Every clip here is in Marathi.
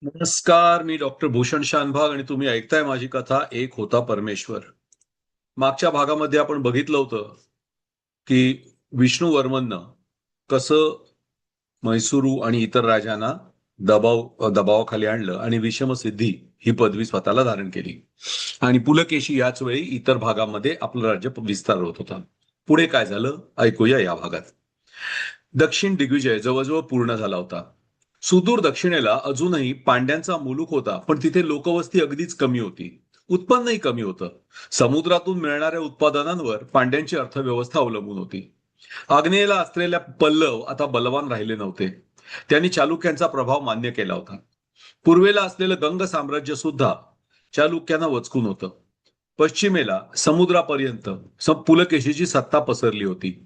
नमस्कार, मी डॉक्टर भूषण शानभाग आणि तुम्ही ऐकताय माझी कथा एक होता परमेश्वर. मागच्या भागामध्ये आपण बघितलं होतं की विष्णुवर्मननं कसं म्हैसूरू आणि इतर राजांना दबावाखाली आणलं आणि विषमसिद्धी ही पदवी स्वतःला धारण केली. आणि पुलकेशी याच वेळी इतर भागामध्ये आपलं राज्य विस्तार होत होता. पुढे काय झालं ऐकूया या भागात. दक्षिण दिग्विजय जवळजवळ पूर्ण झाला होता. सुदूर दक्षिणेला अजूनही पांड्यांचा मुलूक होता, पण तिथे लोकवस्ती अगदीच कमी होती. उत्पन्नही कमी होतं. समुद्रातून मिळणाऱ्या उत्पादनांवर पांड्यांची अर्थव्यवस्था अवलंबून होती. आग्नेयेला असलेल्या पल्लव आता बलवान राहिले नव्हते. त्यांनी चालुक्यांचा प्रभाव मान्य केला होता. पूर्वेला असलेलं गंग साम्राज्य सुद्धा चालुक्यांना वचकून होतं. पश्चिमेला समुद्रापर्यंत पुलकेशीची सत्ता पसरली होती.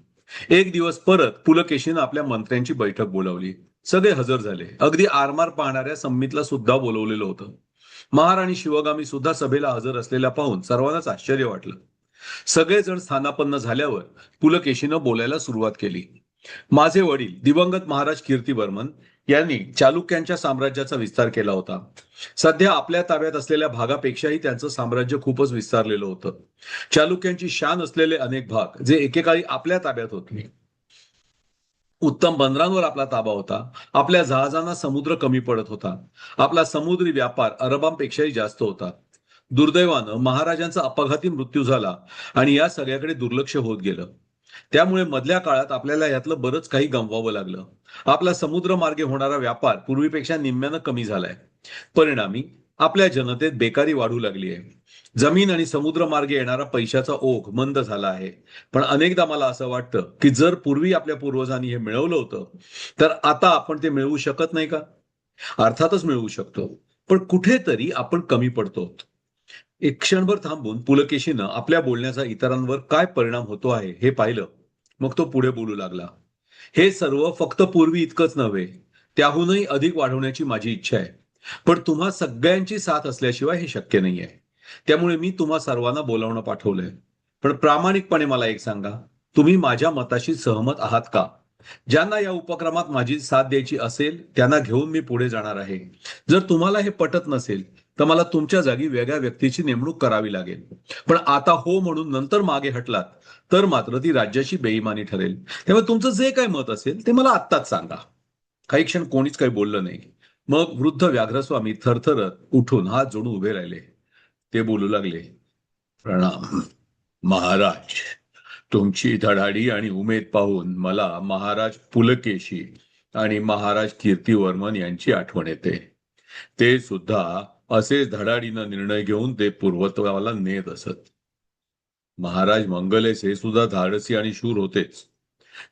एक दिवस परत पुलकेशीनं आपल्या मंत्र्यांची बैठक बोलावली. सगळे हजर झाले. अगदी आरमार पाहणाऱ्या सम्मीतला सुद्धा बोलवलेलं होतं. महाराणी शिवगामी सुद्धा सभेला हजर असलेल्या पाहून सर्वांनाच आश्चर्य वाटलं. सगळेजण स्थानापन्न झाल्यावर पुलकेशीनं बोलायला सुरुवात केली. माझे वडील दिवंगत महाराज कीर्तिवर्मन यांनी चालुक्यांच्या साम्राज्याचा विस्तार केला होता. सध्या आपल्या ताब्यात असलेल्या भागापेक्षाही त्यांचं साम्राज्य खूपच विस्तारलेलं होतं. चालुक्यांची शान असलेले अनेक भाग जे एकेकाळी आपल्या ताब्यात होते. उत्तम बंदरांवर आपला ताबा होता. आपल्या जहाजांना समुद्र कमी पडत होता. आपला समुद्री व्यापार अरबांपेक्षाही जास्त होता. दुर्दैवानं महाराजांचा अपघाती मृत्यू झाला आणि या सगळ्याकडे दुर्लक्ष होत गेलं. त्यामुळे मधल्या काळात आपल्याला यातलं बरंच काही गमवावं लागलं. आपला समुद्रमार्गे होणारा व्यापार पूर्वीपेक्षा निम्म्यानं कमी झालाय. परिणामी आपल्या जनतेत बेकारी वाढू लागली आहे. जमीन आणि समुद्रमार्गे येणारा पैशाचा ओघ मंद झाला आहे. पण अनेकदा मला असं वाटतं की जर पूर्वी आपल्या पूर्वजांनी हे मिळवलं होतं तर आता आपण ते मिळवू शकत नाही का? अर्थातच मिळवू शकतो, पण कुठेतरी आपण कमी पडतो. एक क्षणभर थांबून पुलकेशीनं आपल्या बोलण्याचा इतरांवर काय परिणाम होतो आहे हे पाहिलं. मग तो पुढे बोलू लागला. हे सर्व फक्त पूर्वी इतकंच नव्हे, त्याहूनही अधिक वाढवण्याची माझी इच्छा आहे. पण तुम्हा सगळ्यांची साथ असल्याशिवाय हे शक्य नाहीये. त्यामुळे मी तुम्हा सर्वांना बोलावणं पाठवलंय. पण प्रामाणिकपणे मला एक सांगा, तुम्ही माझ्या मताशी सहमत आहात का? ज्यांना या उपक्रमात माझी साथ द्यायची असेल त्यांना घेऊन मी पुढे जाणार आहे. जर तुम्हाला हे पटत नसेल तर मला तुमच्या जागी वेगळ्या व्यक्तीची नेमणूक करावी लागेल. पण आता हो म्हणून नंतर मागे हटलात तर मात्र ती राज्याची बेईमानी ठरेल. त्यामुळे तुमचं जे काय मत असेल ते मला आत्ताच सांगा. काही क्षण कोणीच काही बोललं नाही. मग वृद्ध व्याघ्रस्वामी थरथरत उठून हात जोडून उभे राहिले. ते बोलू लागले. प्रणाम महाराज. तुमची धडाडी आणि उमेद पाहून मला महाराज पुलकेशी आणि महाराज कीर्तिवर्मन यांची आठवण येते. ते सुद्धा असेच धडाडीनं निर्णय घेऊन ते पूर्वत्वाला नेत असत. महाराज मंगलेश हे सुद्धा धाडसी आणि शूर होतेच.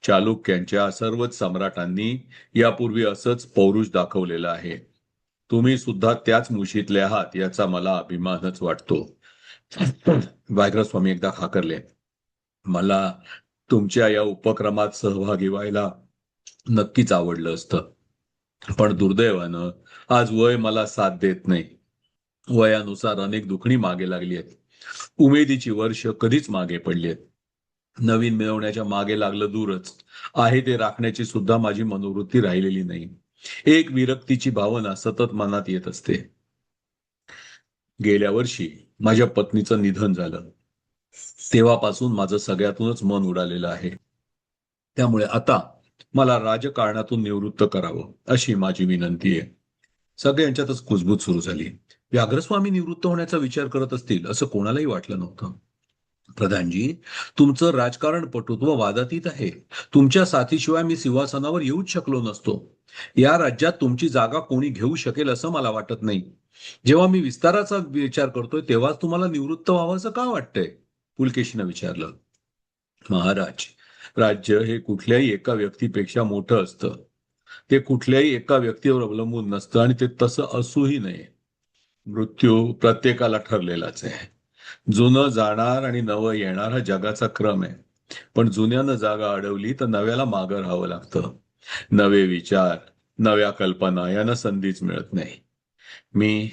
चालुक्यांच्या सर्वच सम्राटांनी यापूर्वी असंच पौरुष दाखवलेलं आहे. तुम्ही सुद्धा त्याच मुशीतले आहात याचा मला अभिमानच वाटतो. व्याघ्रस्वामी एकदा खाकरले. मला तुमच्या या उपक्रमात सहभागी व्हायला नक्कीच आवडलं असतं, पण दुर्दैवानं आज वय मला साथ देत नाही. वयानुसार अनेक दुखणी मागे लागली आहेत. उमेदीची वर्ष कधीच मागे पडली आहेत. नवीन मिळवण्याच्या मागे लागलं दूरच, आहे ते राखण्याची सुद्धा माझी मनोवृत्ती राहिलेली नाही. एक विरक्तीची भावना सतत मनात येत असते. गेल्या वर्षी माझ्या पत्नीचं निधन झालं. तेव्हापासून माझं सगळ्यातूनच मन उडालेलं आहे. त्यामुळे आता मला राजकारणातून निवृत्त करावं अशी माझी विनंती आहे. सगळ्यांच्यातच कुजबूज सुरू झाली. व्याघ्रस्वामी निवृत्त होण्याचा विचार करत असतील असं कोणालाही वाटलं नव्हतं. प्रधानजी, तुमचं राजकारण पटुत्व वादातीत आहे. तुमच्या साथीशिवाय मी सिंहासनावर येऊच शकलो नसतो. या राज्यात तुमची जागा कोणी घेऊ शकेल असं मला वाटत नाही. जेव्हा मी विस्ताराचा विचार करतोय तेव्हाच तुम्हाला निवृत्त व्हावंसं का वाटतंय? पुलकेशीनं विचारलं. महाराज, राज्य हे कुठल्याही एका व्यक्तीपेक्षा मोठं असतं. ते कुठल्याही एका व्यक्तीवर अवलंबून नसतं आणि ते तसं असूही नये. मृत्यू प्रत्येकाला ठरलेलाच आहे. जुनं जाणार आणि नवं येणार हा जगाचा क्रम आहे. पण जुन्यानं जागा अडवली तर नव्याला मागं राहावं लागतं. नवे विचार, नव्या कल्पना यांना संधीच मिळत नाही. मी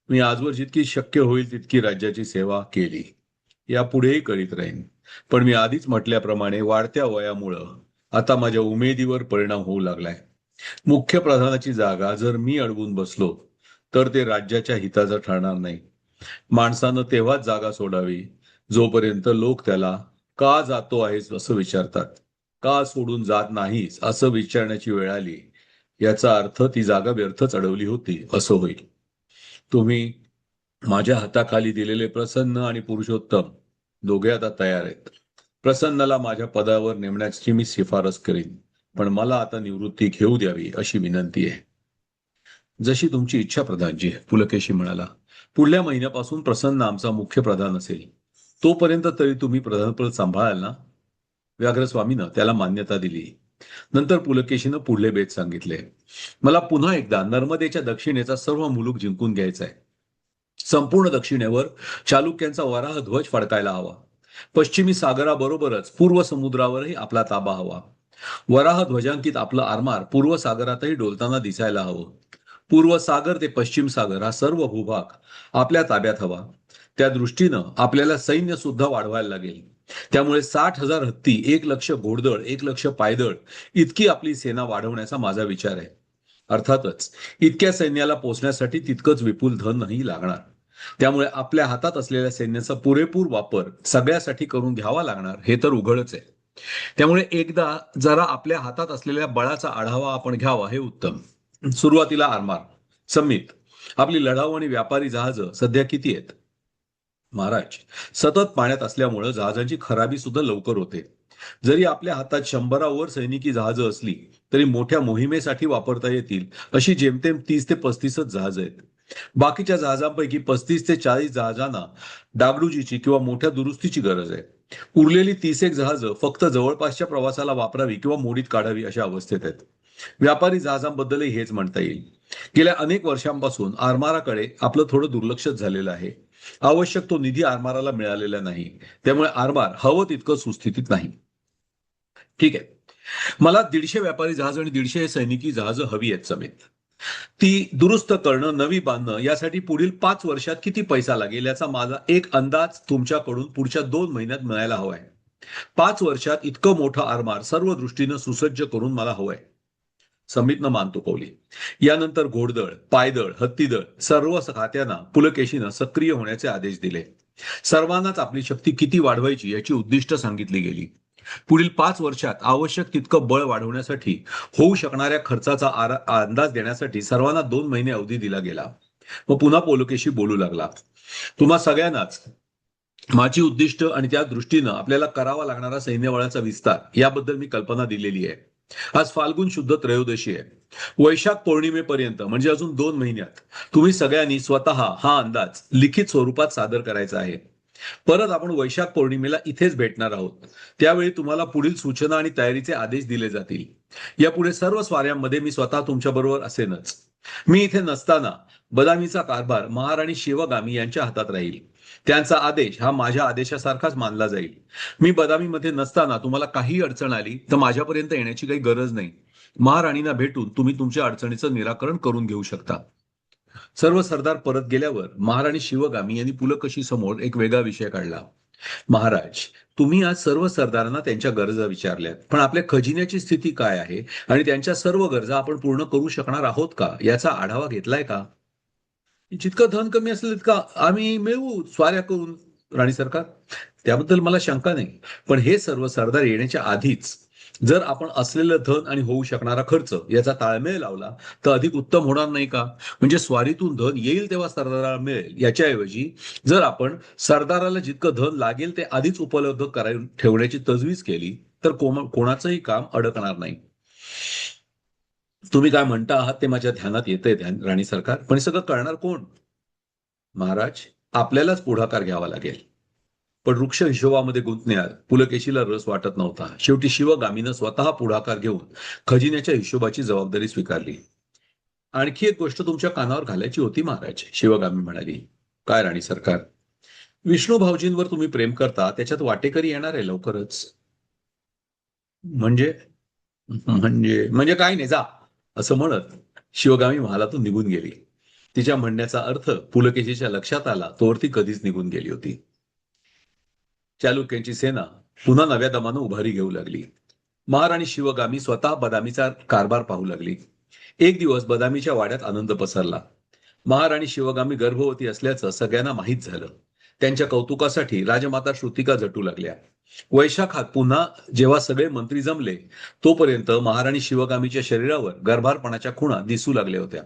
मी आजवर जितकी शक्य होईल तितकी राज्याची सेवा केली. यापुढेही करीत राहीन. पण मी आधीच म्हटल्याप्रमाणे वाढत्या वयामुळं आता माझ्या उमेदीवर परिणाम होऊ लागलाय. मुख्य प्रधानाची जागा जर मी अडवून बसलो तर ते राज्याच्या हिताचं ठरणार नाही. माणसानं तेव्हाच जागा सोडावी जोपर्यंत लोक त्याला का जातो आहेस असं विचारतात. का सोडून जात नाहीस असं विचारण्याची वेळ आली, याचा अर्थ ती जागा व्यर्थच अडवली होती असं होईल. तुम्ही माझ्या हाताखाली दिलेले प्रसन्न आणि पुरुषोत्तम दोघे आता तयार आहेत. प्रसन्नाला माझ्या पदावर नेमण्याची मी शिफारस करीन, पण मला आता निवृत्ती घेऊ द्यावी अशी विनंती आहे. जशी तुमची इच्छा प्रधानजी, पुलकेशी म्हणाला. पुढल्या महिन्यापासून प्रसन्न आमचा मुख्य प्रधान असेल. तोपर्यंत तरी तुम्ही प्रधानपद सांभाळाल ना? व्याघ्रस्वामीनं त्याला मान्यता दिली. नंतर पुलकेशीनं पुढले बेत सांगितले. मला पुन्हा एकदा नर्मदेच्या दक्षिणेचा सर्व मुलूक जिंकून घ्यायचा आहे. संपूर्ण दक्षिणेवर चालुक्यांचा वराह ध्वज फडकायला हवा. पश्चिमी सागराबरोबरच पूर्व समुद्रावरही आपला ताबा हवा. वराह ध्वजांकित आपलं आरमार पूर्व सागरातही डोलताना दिसायला हवं. पूर्व सागर ते पश्चिम सागर हा सर्व भूभाग आपल्या ताब्यात हवा. त्या दृष्टीनं आपल्याला सैन्य सुद्धा वाढवायला लागेल. त्यामुळे 60,000 हत्ती, 1,00,000 घोडदळ, 1,00,000 पायदळ इतकी आपली सेना वाढवण्याचा माझा विचार आहे. अर्थातच इतक्या सैन्याला पोचण्यासाठी तितकंच विपुल धनही लागणार. त्यामुळे आपल्या हातात असलेल्या सैन्याचा पुरेपूर वापर सगळ्यासाठी करून घ्यावा लागणार हे तर उघडच आहे. त्यामुळे एकदा जरा आपल्या हातात असलेल्या बळाचा आढावा आपण घ्यावा हे उत्तम. सुरुवातीला आरमार. समित, आपली लढाऊ आणि व्यापारी जहाजं सध्या किती आहेत? महाराज, सतत पाण्यात असल्यामुळे जहाजांची खराबी सुद्धा लवकर होते. जरी आपल्या हातात 100वर सैनिकी जहाजं असली तरी मोठ्या मोहिमेसाठी वापरता येतील अशी जेमतेम 30 ते 35च जहाज आहेत. बाकीच्या जहाजांपैकी 35 ते 40 जहाजांना डागडुजीची किंवा मोठ्या दुरुस्तीची गरज आहे. उरलेली 30 जहाजं फक्त जवळपासच्या प्रवासाला वापरावी किंवा मोडीत काढावी अशा अवस्थेत आहेत. व्यापारी जहाजांबद्दलही हेच म्हणता येईल. गेल्या अनेक वर्षांपासून आरमाराकडे आपलं थोडं दुर्लक्षच झालेलं आहे. आवश्यक तो निधी आरमाराला मिळालेला नाही. त्यामुळे आरमार हवं तितकं सुस्थितीत नाही. ठीक आहे, मला 150 व्यापारी जहाज आणि 150 सैनिकी जहाजं हवी आहेत समेत. ती दुरुस्त करणं, नवी बांधणं यासाठी पुढील 5 वर्षात किती पैसा लागेल याचा माझा एक अंदाज तुमच्याकडून पुढच्या 2 महिन्यात मिळायला हवाय. 5 वर्षात इतकं मोठं आरमार सर्व दृष्टीनं सुसज्ज करून मला हवंय. समितनं मान तुकवली. यानंतर घोडदळ, पायदळ, हत्तीदळ सर्व खात्यांना पुलकेशीनं सक्रिय होण्याचे आदेश दिले. सर्वांनाच आपली शक्ती किती वाढवायची याची उद्दिष्ट सांगितली गेली. पुढील 5 वर्षात आवश्यक तितकं बळ वाढवण्यासाठी होऊ शकणाऱ्या खर्चाचा अंदाज देण्यासाठी सर्वांना 2 महिने अवधी दिला गेला. व पुन्हा पुलकेशी बोलू लागला. तुम्हा सगळ्यांनाच माझी उद्दिष्ट आणि त्या दृष्टीनं आपल्याला करावा लागणारा सैन्यबळाचा विस्तार याबद्दल मी कल्पना दिलेली आहे. आज फाल्गुन शुद्ध त्रयोदशी आहे. वैशाख पौर्णिमेपर्यंत म्हणजे अजून 2 महिन्यात तुम्ही सगळ्यांनी स्वतः हा अंदाज लिखित स्वरूपात सादर करायचा आहे. परत आपण वैशाख पौर्णिमेला इथेच भेटणार आहोत. त्यावेळी तुम्हाला पुढील सूचना आणि तयारीचे आदेश दिले जातील. यापुढे सर्व स्वाऱ्यांमध्ये मी स्वतः तुमच्या बरोबर असेनच. मी इथे नसताना बदामीचा कारभार महाराणी शिवगामी यांच्या हातात राहील. त्यांचा आदेश हा माझ्या आदेशासारखाच मानला जाईल. मी बदामीमध्ये नसताना तुम्हाला काही अडचण आली तर माझ्यापर्यंत येण्याची काही गरज नाही. महाराणींना भेटून तुम्ही तुमच्या अडचणीचं निराकरण करून घेऊ शकता. सर्व सरदार परत गेल्यावर महाराणी शिवगामी यांनी पुलकेशी समोर एक वेगळा विषय काढला. महाराज, तुम्ही आज सर्व सरदारांना त्यांच्या गरजा विचारल्यात, पण आपल्या खजिन्याची स्थिती काय आहे आणि त्यांच्या सर्व गरजा आपण पूर्ण करू शकणार आहोत का याचा आढावा घेतलाय का? जितकं धन कमी असेल तितका आम्ही मिळवू स्वाऱ्या करून राणी सरकार. त्याबद्दल मला शंका नाही. पण हे सर्व सरदार येण्याच्या आधीच जर आपण असलेलं धन आणि होऊ शकणारा खर्च याचा ताळमेळ लावला तर अधिक उत्तम होणार नाही का? म्हणजे स्वारीतून धन येईल तेव्हा सरदाराला मिळेल याच्याऐवजी जर आपण सरदाराला जितकं धन लागेल ते आधीच उपलब्ध करायला ठेवण्याची तजवीज केली तर कोणाचंही काम अडकणार नाही. तुम्ही काय म्हणता आहात ते माझ्या ध्यानात येतंय राणी सरकार, पण हे सगळं करणार कोण? महाराज, आपल्यालाच पुढाकार घ्यावा लागेल. पण वृक्ष हिशोबामध्ये गुंतण्यात पुलकेशीला रस वाटत नव्हता. शेवटी शिवगामीनं स्वतः पुढाकार घेऊन खजिन्याच्या हिशोबाची जबाबदारी स्वीकारली. आणखी एक गोष्ट तुमच्या कानावर घालायची होती महाराज, शिवगामी म्हणाली. काय राणी सरकार? विष्णू भाऊजींवर तुम्ही प्रेम करता त्याच्यात वाटेकरी येणार आहे लवकरच. म्हणजे म्हणजे म्हणजे काय नाही, जा असं म्हणत शिवगामी महालातून निघून गेली. तिच्या म्हणण्याचा अर्थ पुलकेशीच्या लक्षात आला तोवर ती कधीच निघून गेली होती. चालुक्यांची सेना पुन्हा नव्या दमानं उभारी घेऊ लागली. महाराणी शिवगामी स्वतः बदामीचा कारभार पाहू लागली. एक दिवस बदामीच्या वाड्यात आनंद पसरला. महाराणी शिवगामी गर्भवती असल्याचं सगळ्यांना माहीत झालं. त्यांच्या कौतुकासाठी राजमाता श्रुतिका झटू लागल्या. वैशाखात पुन्हा जेव्हा सगळे मंत्री जमले, तोपर्यंत महाराणी शिवगामीच्या शरीरावर गर्भारपणाच्या खुणा दिसू लागल्या होत्या.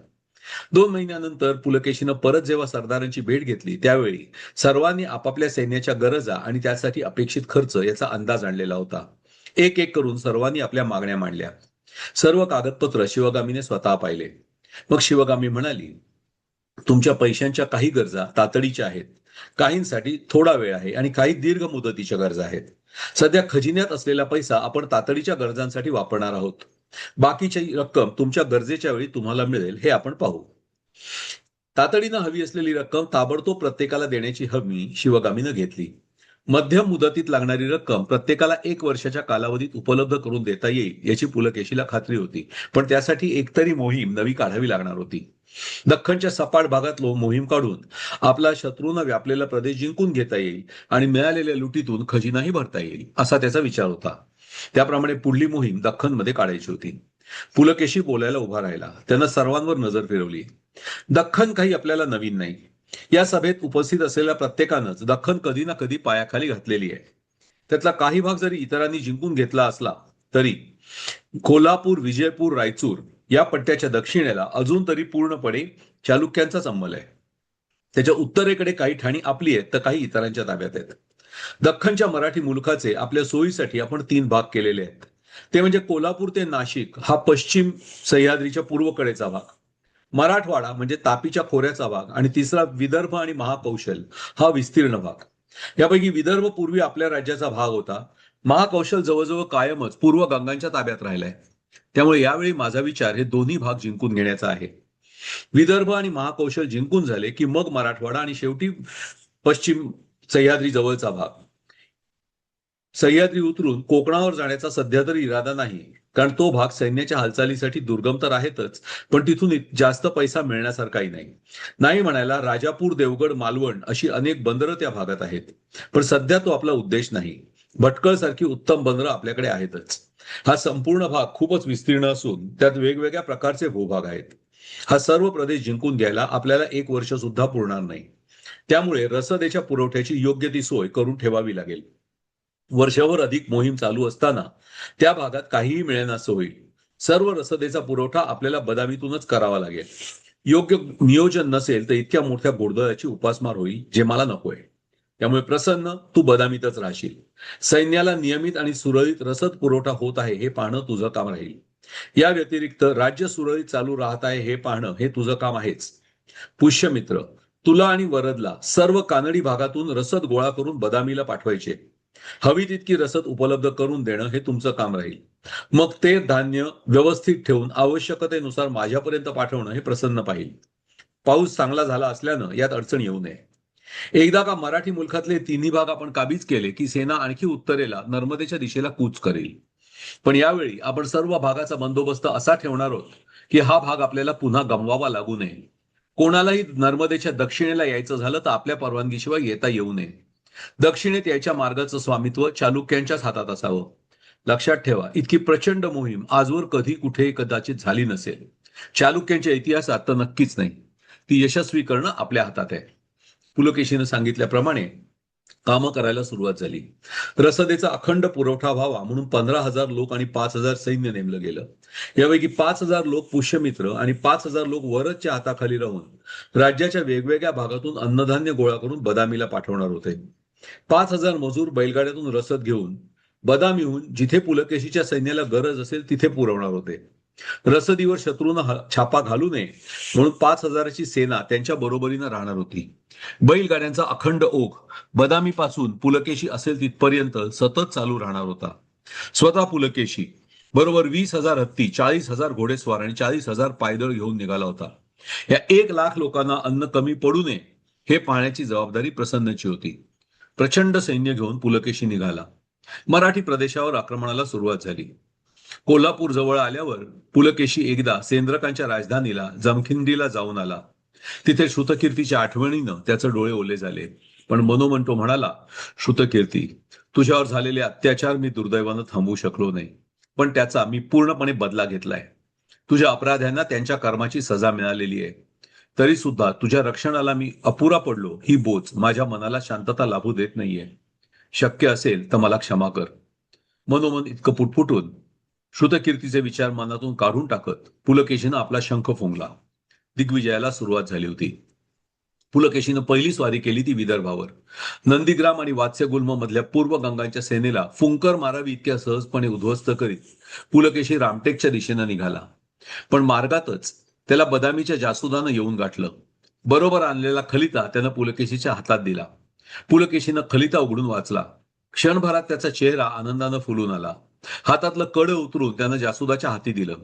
2 महिन्यानंतर पुलकेशीनं परत जेव्हा सरदारांची भेट घेतली, त्यावेळी सर्वांनी आपापल्या सैन्याच्या गरजा आणि त्यासाठी अपेक्षित खर्च याचा अंदाज आणलेला होता. एक एक करून सर्वांनी आपल्या मागण्या मांडल्या. सर्व कागदपत्र शिवगामीने स्वतः पाहिले. मग शिवगामी म्हणाली, तुमच्या पैशांच्या काही गरजा तातडीच्या आहेत, काहींसाठी थोडा वेळ आहे आणि काही दीर्घ मुदतीच्या गरजा आहेत. सध्या खजिन्यात असलेला पैसा आपण तातडीच्या गरजांसाठी वापरणार आहोत. बाकीची रक्कम तुमच्या गरजेच्या वेळी तुम्हाला मिळेल, हे आपण पाहू. तातडीनं हवी असलेली रक्कम ताबडतोब प्रत्येकाला देण्याची हमी शिवगामीनं घेतली. मध्यम मुदतीत लागणारी रक्कम प्रत्येकाला 1 वर्षाच्या कालावधीत उपलब्ध करून देता येईल याची पुलकेशीला खात्री होती, पण त्यासाठी एकतरी मोहीम नवी काढावी लागणार होती. दख्खनच्या सपाट भागातलो मोहीम काढून आपला शत्रूंना व्यापलेला प्रदेश जिंकून घेता येईल आणि मिळालेल्या लुटीतून खजिनाही भरता येईल, असा त्याचा विचार होता. त्याप्रमाणे पुढली मोहीम दख्खनमध्ये काढायची होती. पुलकेशी बोलायला उभा राहिला. त्यानं सर्वांवर नजर फिरवली. दख्खन काही आपल्याला नवीन नाही. या सभेत उपस्थित असलेल्या प्रत्येकानंच दख्खन कधी ना कधी पायाखाली घातलेली आहे. त्यातला काही भाग जरी इतरांनी जिंकून घेतला असला तरी कोल्हापूर, विजयपूर, रायचूर या पट्ट्याच्या दक्षिणेला अजून तरी पूर्णपणे चालुक्यांचाच अंमल आहे. त्याच्या उत्तरेकडे काही ठाणी आपली आहेत तर काही इतरांच्या ताब्यात आहेत. दख्खनच्या मराठी मुलखाचे आपल्या सोयीसाठी आपण 3 भाग केलेले आहेत. ते म्हणजे कोल्हापूर ते नाशिक हा पश्चिम सह्याद्रीच्या पूर्वकडेचा भाग, मराठवाडा म्हणजे तापीच्या खोऱ्याचा भाग आणि तिसरा विदर्भ आणि महाकौशल हा विस्तीर्ण भाग. यापैकी विदर्भ पूर्वी आपल्या राज्याचा भाग होता. महाकौशल जवळजवळ कायमच पूर्व गंगांच्या ताब्यात राहिलाय. त्यामुळे यावेळी माझा विचार हे दोन्ही भाग जिंकून घेण्याचा आहे. विदर्भ आणि महाकौशल जिंकून झाले की मग मराठवाडा आणि शेवटी पश्चिम सह्याद्री जवळचा भाग. सह्याद्री उतरून कोकणावर जाण्याचा सध्या तरी इरादा नाही, कारण तो भाग सैन्याच्या हालचालीसाठी दुर्गम तर आहेतच, पण तिथून जास्त पैसा मिळण्यासारखाही नाही. नाही म्हणायला राजापूर, देवगड, मालवण अशी अनेक बंदरं त्या भागात आहेत, पण सध्या तो आपला उद्देश नाही. भटकळ सारखी उत्तम बंदरं आपल्याकडे आहेतच. हा संपूर्ण भाग खूपच विस्तीर्ण असून त्यात वेगवेगळ्या प्रकारचे भूभाग आहेत. हा सर्व प्रदेश जिंकून घ्यायला आपल्याला 1 वर्ष सुद्धा पुरणार नाही. त्यामुळे रसदेच्या पुरवठ्याची योग्य ती सोय करून ठेवावी लागेल. वर्षभर अधिक मोहीम चालू असताना त्या भागात काहीही मिळेनासं होईल. सर्व रसदेचा पुरवठा आपल्याला बदामीतूनच करावा लागेल. योग्य नियोजन नसेल तर इतक्या मोठ्या घोडदळाची उपासमार होईल, जे मला नकोय. त्यामुळे प्रसन्न, तू बदामीतच राहशील. सैन्याला नियमित आणि सुरळीत रसद पुरवठा होत आहे हे पाहणं तुझं काम राहील. या व्यतिरिक्त राज्य सुरळीत चालू राहत आहे हे पाहणं हे तुझं काम आहेच. पुष्यमित्र, तुला आणि वरदला सर्व कानडी भागातून रसद गोळा करून बदामीला पाठवायचे. हवी तितकी रसद उपलब्ध करून देणं हे तुमचं काम राहील. मग ते धान्य व्यवस्थित ठेवून आवश्यकतेनुसार माझ्यापर्यंत पाठवणं हे प्रसन्न पाहिजे. पाऊस चांगला झाला असल्यानं यात अडचण येऊ नये. एकदा का मराठी मुलखातले 3ही भाग आपण काबीज केले की सेना आणखी उत्तरेला नर्मदेच्या दिशेला कूच करेल. पण यावेळी आपण सर्व भागाचा बंदोबस्त असा ठेवणार आहोत की हा भाग आपल्याला पुन्हा गमवावा लागू नये. कोणालाही नर्मदेच्या दक्षिणेला यायचं झालं तर आपल्या परवानगीशिवाय येता येऊ नये. दक्षिणेत यायच्या मार्गाचं स्वामित्व चालुक्यांच्याच हातात असावं. लक्षात ठेवा, इतकी प्रचंड मोहीम आजवर कधी कुठे कदाचित झाली नसेल. चालुक्यांच्या इतिहासात तर नक्कीच नाही. ती यशस्वी करणं आपल्या हातात आहे. पुलकेशीनं सांगितल्याप्रमाणे कामं करायला सुरुवात झाली. रसदेचा अखंड पुरवठा व्हावा म्हणून 15,000 लोक आणि 5,000 सैन्य नेमलं गेलं. यापैकी 5,000 लोक पुष्यमित्र आणि 5,000 लोक वरदच्या हाताखाली राहून राज्याच्या वेगवेगळ्या भागातून अन्नधान्य गोळा करून बदामीला पाठवणार होते. 5,000 मजूर बैलगाड्यातून रसद घेऊन बदामीहून जिथे पुलकेशीच्या सैन्याला गरज असेल तिथे पुरवणार होते. रसदीवर शत्रूंना छापा घालू नये म्हणून 5,000ची सेना त्यांच्या बरोबरीनं राहणार होती. बैलगाड्यांचा अखंड ओघ बदामीपासून पुलकेशी असेल तिथपर्यंत सतत चालू राहणार होता. स्वतः पुलकेशी बरोबर 20,000 हत्ती, 40,000 घोडेस्वार आणि 40,000 पायदळ घेऊन निघाला होता. या 1,00,000 लोकांना अन्न कमी पडू नये हे पाहण्याची जबाबदारी प्रसन्नची होती. प्रचंड सैन्य घेऊन पुलकेशी निघाला. मराठी प्रदेशावर आक्रमणाला सुरुवात झाली. कोल्हापूर जवळ आल्यावर पुलकेशी एकदा सेंद्रकांच्या राजधानीला जमखिंडीला जाऊन आला. तिथे श्रुतकीर्तीच्या आठवणीनं त्याचे डोळे ओले झाले. पण मनोमन तो म्हणाला, श्रुतकीर्ती, तुझ्यावर झालेले अत्याचार मी दुर्दैवानं थांबवू शकलो नाही, पण त्याचा मी पूर्णपणे बदला घेतलाय. तुझ्या अपराध्यांना त्यांच्या कर्माची सजा मिळालेली आहे. तरी सुद्धा तुझ्या रक्षणाला मी अपुरा पडलो ही बोच माझ्या मनाला शांतता लाभू देत नाहीये. शक्य असेल तर मला क्षमा कर. मनोमन इतकं पुटपुटून श्रुतकीर्तीचे विचार मनातून काढून टाकत पुलकेशीनं आपला शंख फुंकला. दिग्विजयाला सुरुवात झाली होती. पुलकेशीनं पहिली स्वारी केली ती विदर्भावर. नंदीग्राम आणि वात्स्यगुल्म मधल्या पूर्व गंगांच्या सेनेला फुंकर मारावी इतक्या सहजपणे उद्ध्वस्त करीत पुलकेशी रामटेकच्या दिशेनं निघाला. पण मार्गातच त्याला बदामीच्या जासुदानं येऊन गाठलं. बरोबर आणलेला खलिता त्यानं पुलकेशीच्या हातात दिला. पुलकेशीनं खलिता उघडून वाचला. क्षणभरात त्याचा चेहरा आनंदानं फुलून आला. हातातलं कड उतरून त्यानं जासुदाच्या हाती दिलं.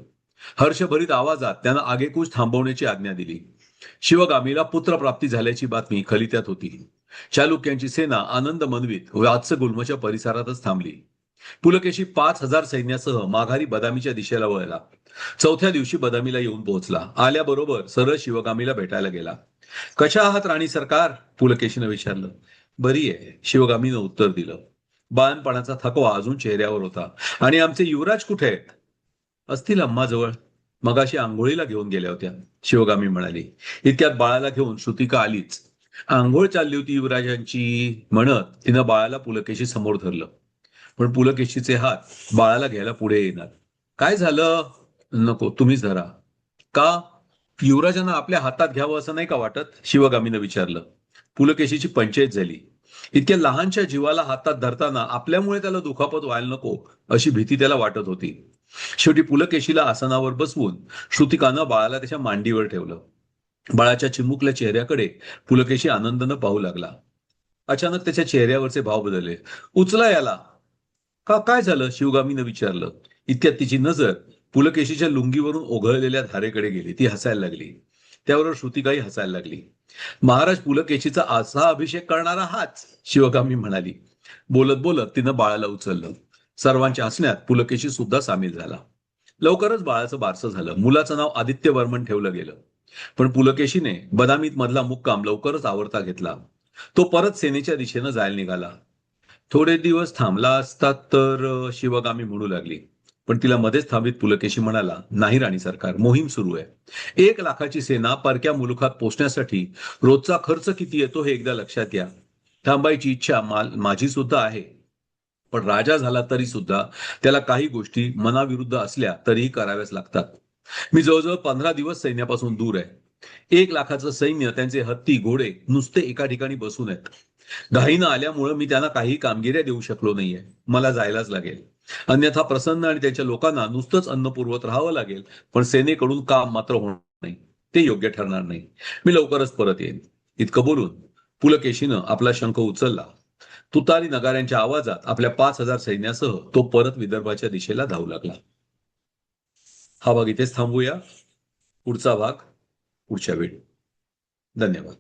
हर्षभरीत आवाजात त्यानं आगेकूच थांबवण्याची आज्ञा दिली. शिवगामीला पुत्रप्राप्ती झाल्याची बातमी खलित्यात होती. चालुक्यांची सेना आनंद मनवीत वात्सगुल्मच्या परिसरातच थांबली. पुलकेशी 5,000 सैन्यासह माघारी बदामीच्या दिशेला वळला. चौथ्या दिवशी बदामीला येऊन पोहोचला. आल्याबरोबर सरळ शिवगामीला भेटायला गेला. कशा आहात राणी सरकार? पुलकेशीनं विचारलं. बरी आहे, शिवगामीनं उत्तर दिलं. बाळणपणाचा थकवा अजून चेहऱ्यावर होता. आणि आमचे युवराज कुठे आहेत? असतील अम्माजवळ. मगाशी आंघोळीला घेऊन गेल्या होत्या, शिवगामी म्हणाली. इतक्यात बाळाला घेऊन श्रुतिका आलीच. आंघोळ चालली होती युवराजांची म्हणत तिनं बाळाला पुलकेशी समोर धरलं. पण पुलकेशीचे हात बाळाला घ्यायला पुढे येणार. काय झालं? नको, तुम्हीच धरा. का? युवराजांना आपल्या हातात घ्यावं असं नाही का वाटत? शिवगामीनं विचारलं. पुलकेशीची पंचायत झाली. इतक्या लहानशा जीवाला हातात धरताना आपल्यामुळे त्याला दुखापत व्हायला नको अशी भीती त्याला वाटत होती. शेवटी पुलकेशीला आसनावर बसवून श्रुतिकानं बाळाला त्याच्या मांडीवर ठेवलं. बाळाच्या चिमुकल्या चेहऱ्याकडे पुलकेशी आनंदानं पाहू लागला. अचानक त्याच्या चेहऱ्यावरचे भाव बदलले. उचला याला. का, काय झालं? शिवगामीनं विचारलं. इतक्यात तिची नजर पुलकेशीच्या लुंगीवरून ओघळलेल्या धारेकडे गेली. ती हसायला लागली. त्यावर श्रुतिकाही हसायला लागली. महाराज पुलकेशीचा असा अभिषेक करणारा हाच, शिवगामी म्हणाली. बोलत बोलत तिनं बाळाला उचललं. सर्वांच्या हसण्यात पुलकेशी सुद्धा सामील झाला. लवकरच बाळाचं बारसं झालं. मुलाचं नाव आदित्य वर्मन ठेवलं गेलं. पण पुलकेशीने बदामीत मधला मुक्काम लवकरच आवरता घेतला. तो परत सेनेच्या दिशेनं जायला निघाला. थोडे दिवस थांबला असतात तर, शिवगामी म्हणू लागली. पण तिला मध्येच थांबित पुलकेशी म्हणाला, नाही राणी सरकार, मोहीम सुरू आहे. 1,00,000ची सेना परक्या मुलुखात पोचण्यासाठी रोजचा खर्च किती येतो हे एकदा लक्षात या. थांबायची इच्छा माझी सुद्धा आहे. पण राजा झाला तरी सुद्धा त्याला काही गोष्टी मनाविरुद्ध असल्या तरीही कराव्याच लागतात. मी जवळजवळ 15 दिवस सैन्यापासून दूर आहे. 1,00,000चं सैन्य, त्यांचे हत्ती घोडे नुसते एका ठिकाणी बसून आहेत. घाईनं आल्यामुळं मी त्यांना काही कामगिऱ्या देऊ शकलो नाहीये. मला जायलाच लागेल. अन्यथा प्रसन्न आणि त्यांच्या लोकांना नुसतंच अन्न पुरवत राहावं लागेल, पण सेनेकडून काम मात्र होणार नाही. ते योग्य ठरणार नाही. मी लवकरच परत येईन. इतकं बोलून पुलकेशीनं आपला शंख उचलला. तुतारी नगाऱ्यांच्या आवाजात आपल्या 5,000 सैन्यासह तो परत विदर्भाच्या दिशेला धावू लागला. हा भाग इथेच थांबूया. पुढचा भाग पुढच्या वेळी. धन्यवाद.